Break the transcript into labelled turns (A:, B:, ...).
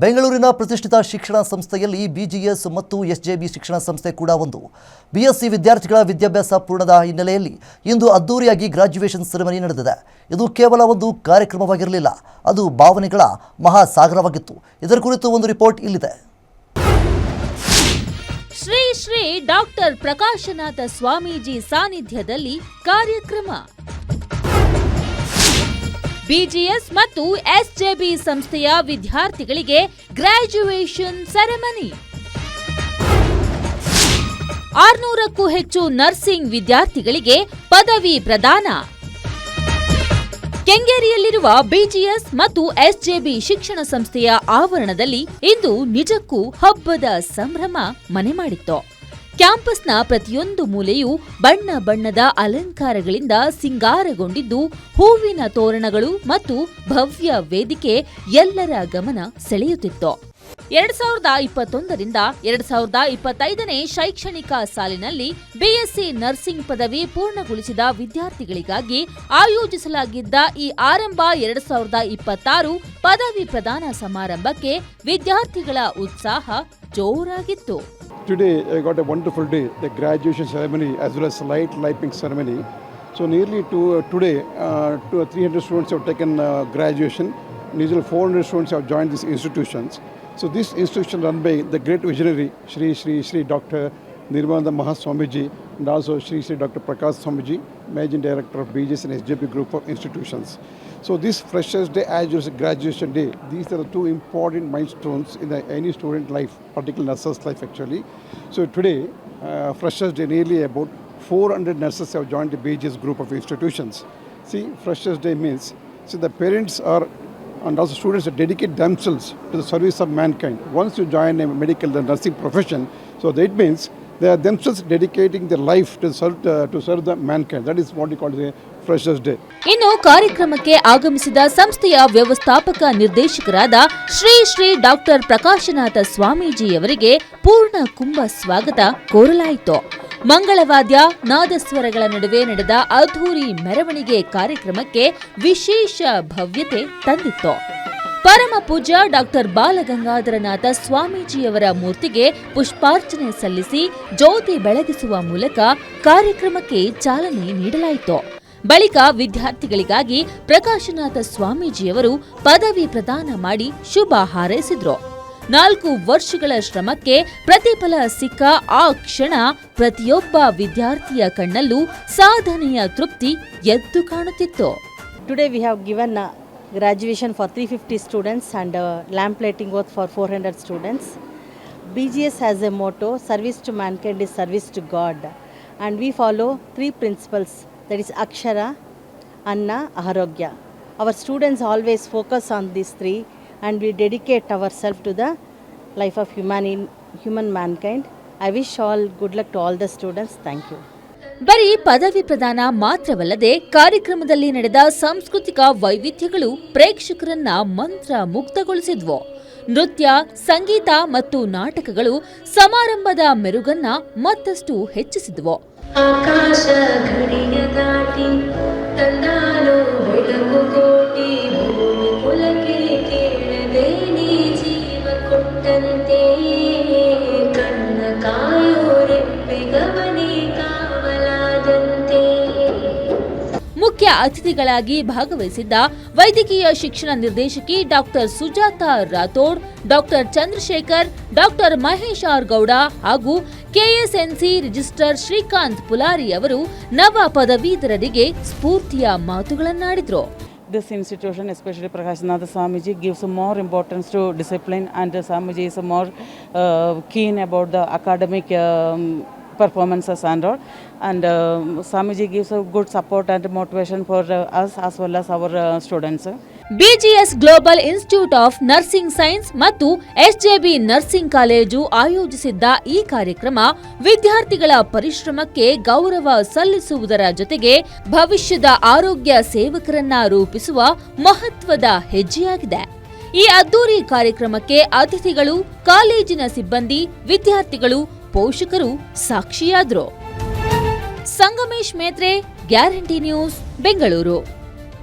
A: ಬೆಂಗಳೂರಿನ ಪ್ರತಿಷ್ಠಿತ ಶಿಕ್ಷಣ ಸಂಸ್ಥೆಯಲ್ಲಿ ಬಿಜಿಎಸ್ ಮತ್ತು ಎಸ್ಜೆಬಿ ಶಿಕ್ಷಣ ಸಂಸ್ಥೆ ಕೂಡ ಒಂದು. ಬಿಎಸ್ಸಿ ವಿದ್ಯಾರ್ಥಿಗಳ ವಿದ್ಯಾಭ್ಯಾಸ ಪೂರ್ಣದ ಹಿನ್ನೆಲೆಯಲ್ಲಿ ಇಂದು ಅದ್ದೂರಿಯಾಗಿ ಗ್ರಾಜ್ಯುಯೇಷನ್ ಸೆರೆಮನಿ ನಡೆದಿದೆ. ಇದು ಕೇವಲ ಒಂದು ಕಾರ್ಯಕ್ರಮವಾಗಿರಲಿಲ್ಲ, ಅದು ಭಾವನೆಗಳ ಮಹಾಸಾಗರವಾಗಿತ್ತು. ಇದರ ಕುರಿತು ಒಂದು ರಿಪೋರ್ಟ್ ಇಲ್ಲಿದೆ.
B: ಶ್ರೀ ಶ್ರೀ ಡಾಕ್ಟರ್ ಪ್ರಕಾಶನಾಥ ಸ್ವಾಮೀಜಿ ಸಾನ್ನಿಧ್ಯದಲ್ಲಿ ಕಾರ್ಯಕ್ರಮ. ಬಿಜಿಎಸ್ ಮತ್ತು ಎಸ್ಜೆಬಿ ಸಂಸ್ಥೆಯ ವಿದ್ಯಾರ್ಥಿಗಳಿಗೆ ಗ್ರಾಜ್ಯುಯೇಷನ್ ಸೆರೆಮನಿ. 600ಕ್ಕೂ ಹೆಚ್ಚು ನರ್ಸಿಂಗ್ ವಿದ್ಯಾರ್ಥಿಗಳಿಗೆ ಪದವಿ ಪ್ರದಾನ. ಕೆಂಗೇರಿಯಲ್ಲಿರುವ ಬಿಜಿಎಸ್ ಮತ್ತು ಎಸ್ಜೆಬಿ ಶಿಕ್ಷಣ ಸಂಸ್ಥೆಯ ಆವರಣದಲ್ಲಿ ಇಂದು ನಿಜಕ್ಕೂ ಹಬ್ಬದ ಸಂಭ್ರಮ ಮನೆ ಮಾಡಿತ್ತು. ಕ್ಯಾಂಪಸ್ನ ಪ್ರತಿಯೊಂದು ಮೂಲೆಯೂ ಬಣ್ಣ ಬಣ್ಣದ ಅಲಂಕಾರಗಳಿಂದ ಸಿಂಗಾರಗೊಂಡಿದ್ದು, ಹೂವಿನ ತೋರಣಗಳು ಮತ್ತು ಭವ್ಯ ವೇದಿಕೆ ಎಲ್ಲರ ಗಮನ ಸೆಳೆಯುತ್ತಿತ್ತು. 2021ರಿಂದ 2025ನೇ ಶೈಕ್ಷಣಿಕ ಸಾಲಿನಲ್ಲಿ ಬಿಎಸ್ಸಿ ನರ್ಸಿಂಗ್ ಪದವಿ ಪೂರ್ಣಗೊಳಿಸಿದ ವಿದ್ಯಾರ್ಥಿಗಳಿಗಾಗಿ ಆಯೋಜಿಸಲಾಗಿದ್ದ ಈ ಆರಂಭ 2026 ಪದವಿ ಪ್ರದಾನ ಸಮಾರಂಭಕ್ಕೆ ವಿದ್ಯಾರ್ಥಿಗಳ ಉತ್ಸಾಹ ಜೋರಾಗಿತ್ತು.
C: Today I got a wonderful day, the graduation ceremony as well as light lighting ceremony. So nearly today 300 students have taken graduation. Nearly 400 students have joined these institutions. So this institution run by the great visionary Shri Dr. Nirmananda Mahaswamiji and also Shri Dr. Prakash Swamiji, Managing Director of BGS and SJP Group of Institutions. So this Freshers Day as well as Graduation Day, these are the two important milestones in any student life, particularly nurses' life actually. So today, Freshers Day, nearly about 400 nurses have joined the BGS Group of Institutions. See, Freshers Day means, the parents are and also students dedicate themselves to the service of mankind. Once you join a medical and nursing profession, so that means they are themselves dedicating their life to serve the mankind. That is what we call the Freshers Day.
B: ಇನ್ನು ಕಾರ್ಯಕ್ರಮಕ್ಕೆ ಆಗಮಿಸಿದ ಸಂಸ್ಥೆಯ ವ್ಯವಸ್ಥಾಪಕ ನಿರ್ದೇಶಕರಾದ Shri Shri doctor Prakashanatha ಸ್ವಾಮೀಜಿಯವರಿಗೆ ಪೂರ್ಣ ಕುಂಭ ಸ್ವಾಗತ ಕೋರಲಾಯಿತು. ಮಂಗಳವಾದ್ಯ ನಾದಸ್ವರಗಳ ನಡುವೆ ನಡೆದ ಅದ್ಧೂರಿ ಮೆರವಣಿಗೆ ಕಾರ್ಯಕ್ರಮಕ್ಕೆ ವಿಶೇಷ ಭವ್ಯತೆ ತಂದಿತ್ತು. ಪರಮ ಪೂಜ್ಯ ಡಾಕ್ಟರ್ ಬಾಲಗಂಗಾಧರನಾಥ ಸ್ವಾಮೀಜಿಯವರ ಮೂರ್ತಿಗೆ ಪುಷ್ಪಾರ್ಚನೆ ಸಲ್ಲಿಸಿ ಜ್ಯೋತಿ ಬೆಳಗಿಸುವ ಮೂಲಕ ಕಾರ್ಯಕ್ರಮಕ್ಕೆ ಚಾಲನೆ ನೀಡಲಾಯಿತು. ಬಳಿಕ ವಿದ್ಯಾರ್ಥಿಗಳಿಗಾಗಿ ಪ್ರಕಾಶನಾಥ ಸ್ವಾಮೀಜಿಯವರು ಪದವಿ ಪ್ರದಾನ ಮಾಡಿ ಶುಭ ಹಾರೈಸಿದ್ರು. 4 ವರ್ಷಗಳ ಶ್ರಮಕ್ಕೆ ಪ್ರತಿಫಲ ಸಿಕ್ಕ ಆ ಕ್ಷಣ ಪ್ರತಿಯೊಬ್ಬ ವಿದ್ಯಾರ್ಥಿಯ ಕಣ್ಣಲ್ಲೂ ಸಾಧನೆಯ ತೃಪ್ತಿ ಎದ್ದು ಕಾಣುತ್ತಿತ್ತು.
D: Today we have given graduation for 350 students and lamp lighting work for 400 students. BGS has a motto, service to mankind is service to God, and we follow 3 principles, that is Akshara, Anna, Arogya. Our students always focus on these 3 and we dedicate ourselves to the life of human mankind. I wish all good luck to all the students. Thank you.
B: ಬರೀ ಪದವಿ ಪ್ರದಾನ ಮಾತ್ರವಲ್ಲದೆ ಕಾರ್ಯಕ್ರಮದಲ್ಲಿ ನಡೆದ ಸಾಂಸ್ಕೃತಿಕ ವೈವಿಧ್ಯಗಳು ಪ್ರೇಕ್ಷಕರನ್ನ ಮಂತ್ರ ಮುಗ್ಧಗೊಳಿಸಿದ್ವು. ನೃತ್ಯ, ಸಂಗೀತ ಮತ್ತು ನಾಟಕಗಳು ಸಮಾರಂಭದ ಮೆರುಗನ್ನ ಮತ್ತಷ್ಟು ಹೆಚ್ಚಿಸಿದ್ವು. ಆಕಾಶ ಗಡಿಯ ದಾಟಿ ತಂದಾನು ಬೆಳಕು ಕೋಟಿ ಭೂಮಿ ಕುಲಕ್ಕೆ ಕೇಳದೆ ನೀ ಜೀವ ಕೊಟ್ಟಂತೆ ಕಣ್ಣ ಕಾಯೋರೆಪ್ಪಿಗವನೇ ಕಾವಲಾದಂತೆ. ಮುಖ್ಯ ಅತಿಥಿಗಳಾಗಿ ಭಾಗವಹಿಸಿದ್ದ ವೈದ್ಯಕೀಯ ಶಿಕ್ಷಣ ನಿರ್ದೇಶಕಿ doctor Sujata Rathod, doctor Chandrashekar, doctor Mahesh R Gowda ಹಾಗೂ ಕೆಎಸ್ಎನ್ಸಿ ರಿಜಿಸ್ಟ್ರಾರ್ ಶ್ರೀಕಾಂತ್ ಪುಲಾರಿ ಅವರು ನವ ಪದವೀಧರರಿಗೆ ಸ್ಫೂರ್ತಿಯ ಮಾತುಗಳನ್ನಾಡಿದ್ರು.
E: This institution, especially Prakashanatha Swamiji, gives more importance to discipline, and Swamiji is more keen about the academic performances and all, and Swamiji gives a good support and motivation for us as well as our students.
B: BGS global institute of nursing science ಮತ್ತು ಎಸ್ಜೆಬಿ nursing college ಆಯೋಜಿಸಿದ್ದ ಈ ಕಾರ್ಯಕ್ರಮ ವಿದ್ಯಾರ್ಥಿಗಳ ಪರಿಶ್ರಮಕ್ಕೆ ಗೌರವ ಸಲ್ಲಿಸುವುದರ ಜೊತೆಗೆ ಭವಿಷ್ಯದ ಆರೋಗ್ಯ ಸೇವಕರನ್ನ ರೂಪಿಸುವ ಮಹತ್ವದ ಹೆಜ್ಜೆಯಾಗಿದೆ. ಈ ಅದ್ದೂರಿ ಕಾರ್ಯಕ್ರಮಕ್ಕೆ ಅತಿಥಿಗಳು, ಕಾಲೇಜಿನ ಸಿಬ್ಬಂದಿ, ವಿದ್ಯಾರ್ಥಿಗಳು, ಪೋಷಕರು ಸಾಕ್ಷಿಯಾದ್ರು. Sangamesh Metre, guarantee news, Bengaluru.